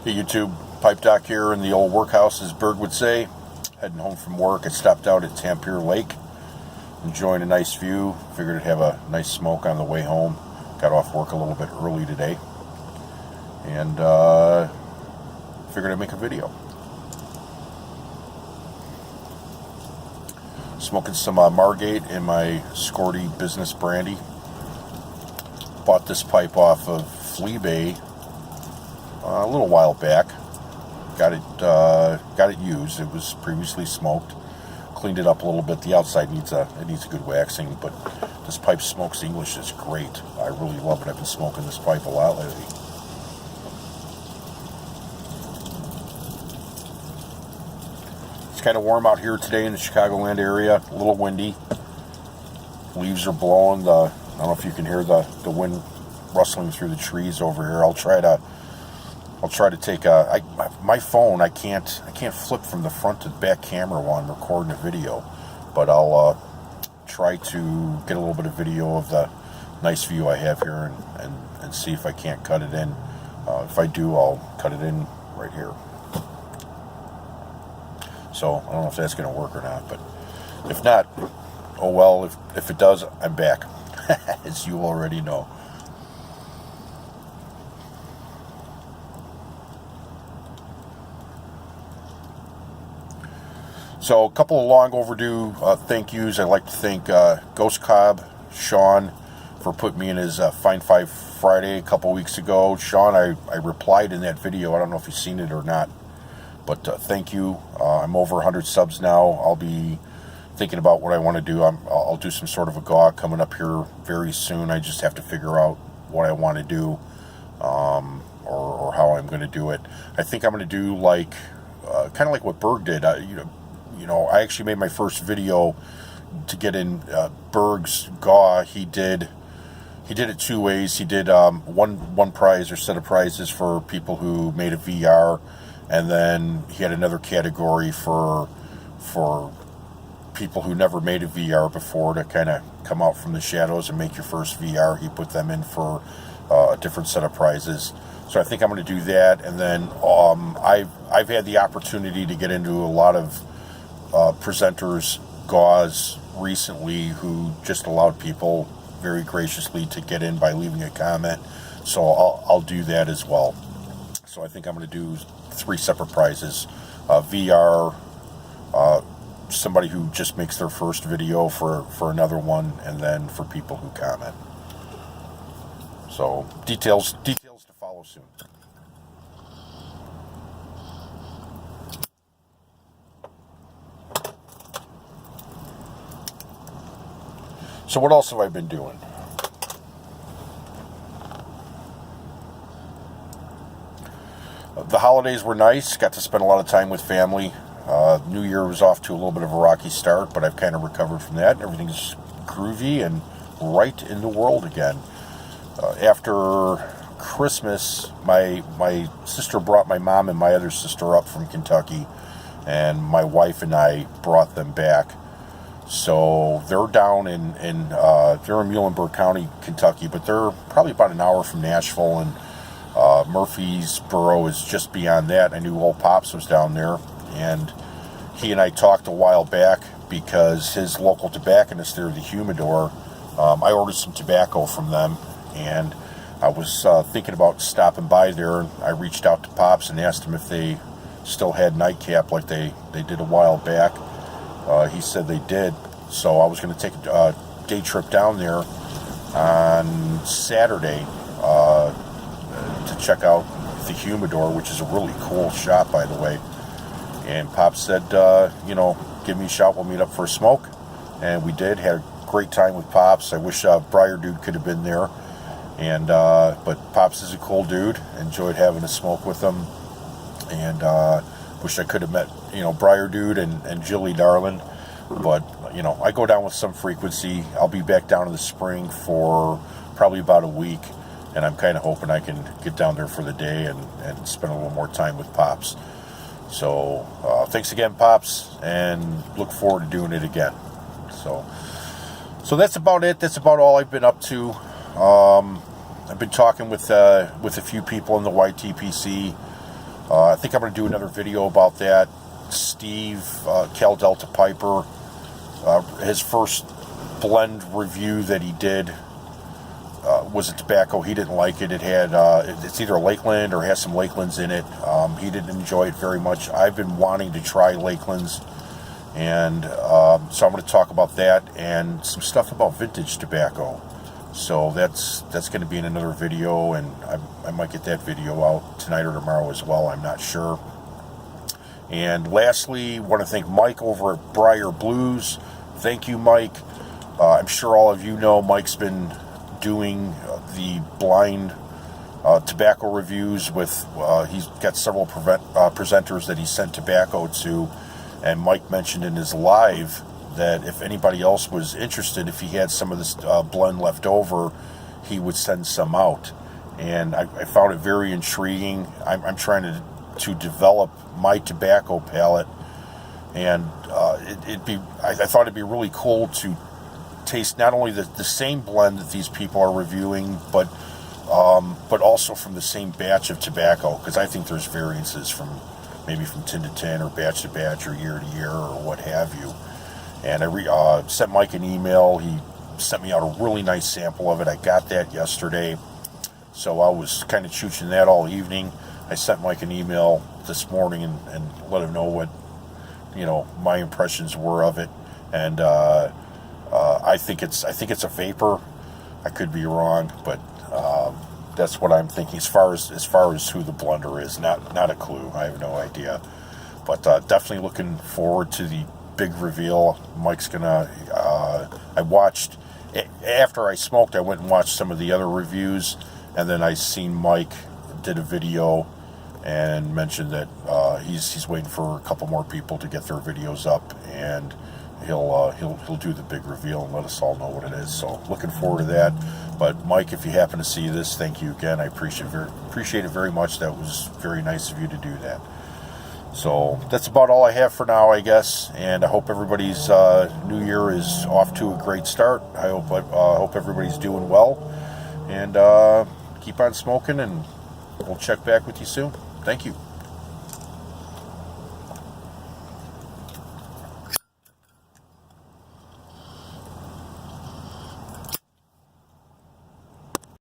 Hey YouTube, Pipe Doc here in the old workhouse, as Berg would say. Heading home from work. I stopped out at Tampier Lake, enjoying a nice view. Figured I'd have a nice smoke on the way home. Got off work a little bit early today, and figured I'd make a video. Smoking some Margate in my Scorty Business Brandy. Bought this pipe off of Fleabay a little while back. Got it used. It was previously smoked. Cleaned it up a little bit. The outside needs a good waxing, but this pipe smokes English is great. I really love it. I've been smoking this pipe a lot lately. It's kind of warm out here today in the Chicagoland area. A little windy. Leaves are blowing. I don't know if you can hear the wind rustling through the trees over here. I'll try to take my phone. I can't flip from the front to the back camera while I'm recording a video, but I'll try to get a little bit of video of the nice view I have here and see if I can't cut it in. If I do, I'll cut it in right here. So I don't know if that's going to work or not, but if not, oh well. If it does, I'm back, as you already know. So a couple of long overdue thank yous. I'd like to thank Ghost Cobb, Sean, for putting me in his Fine 5 Friday a couple weeks ago. Sean, I replied in that video. I don't know if you've seen it or not, but thank you. I'm over 100 subs now. I'll be thinking about what I want to do. I'll do some sort of a GAW coming up here very soon. I just have to figure out what I want to do, or how I'm going to do it. I think I'm going to do like kind of like what Berg did. I actually made my first video to get in Berg's GAW. He did it two ways. He did one prize or set of prizes for people who made a VR, and then he had another category for people who never made a VR before, to kind of come out from the shadows and make your first VR. He put them in for a different set of prizes. So I think I'm going to do that, and then I've had the opportunity to get into a lot of presenters' GAWs recently who just allowed people very graciously to get in by leaving a comment. So I'll do that as well. So I think I'm going to do 3 separate prizes: VR, somebody who just makes their first video for another one, and then for people who comment. So details to follow soon. So what else have I been doing? The holidays were nice. Got to spend a lot of time with family. New Year was off to a little bit of a rocky start, but I've kind of recovered from that. Everything's groovy and right in the world again. After Christmas, my sister brought my mom and my other sister up from Kentucky, and my wife and I brought them back. So they're down they're in Muhlenberg County, Kentucky, but they're probably about an hour from Nashville, and Murfreesboro is just beyond that. I knew old Pops was down there, and he and I talked a while back because his local tobacconist there, the Humidor, I ordered some tobacco from them, and I was thinking about stopping by there, and I reached out to Pops and asked him if they still had Nightcap like they did a while back. He said they did, so I was going to take a day trip down there on Saturday to check out the Humidor, which is a really cool shop, by the way. And Pop said, give me a shout, we'll meet up for a smoke. And we did, had a great time with Pops. I wish Briar dude could have been there, but Pops is a cool dude. Enjoyed having a smoke with him, and wish I could have met, Briar dude and Jilly Darlin'. But, I go down with some frequency. I'll be back down in the spring for probably about a week, and I'm kind of hoping I can get down there for the day and spend a little more time with Pops. So, thanks again, Pops, and look forward to doing it again. So that's about it. That's about all I've been up to. I've been talking with a few people in the YTPC I think I'm going to do another video about that. Steve, Cal Delta Piper, his first blend review that he did was a tobacco. He didn't like it. It had it's either Lakeland or has some Lakelands in it. He didn't enjoy it very much. I've been wanting to try Lakelands, and so I'm going to talk about that and some stuff about vintage tobacco. So that's going to be in another video, and I might get that video out tonight or tomorrow as well. I'm not sure. And lastly, want to thank Mike over at Briar Blues. Thank you, Mike. I'm sure all of you know Mike's been doing the blind tobacco reviews with, he's got several presenters that he sent tobacco to, and Mike mentioned in his live that if anybody else was interested, if he had some of this blend left over, he would send some out. And I found it very intriguing. I'm trying to develop my tobacco palate, and I thought it'd be really cool to taste not only the same blend that these people are reviewing, but also from the same batch of tobacco, because I think there's variances from maybe from tin to tin or batch to batch or year to year or what have you. And I sent Mike an email. He sent me out a really nice sample of it. I got that yesterday, so I was kind of chooching that all evening. I sent Mike an email this morning and let him know what my impressions were of it. And I think it's a vapor. I could be wrong, but that's what I'm thinking as far as who the blender is. Not a clue. I have no idea. But definitely looking forward to the big reveal. Mike's gonna. I watched after I smoked. I went and watched some of the other reviews, and then I seen Mike did a video and mentioned that he's waiting for a couple more people to get their videos up, and he'll do the big reveal and let us all know what it is. So looking forward to that. But Mike, if you happen to see this, thank you again. I appreciate it very much. That was very nice of you to do that. So that's about all I have for now, I guess. And I hope everybody's new year is off to a great start. I hope everybody's doing well, and keep on smoking. And we'll check back with you soon. Thank you.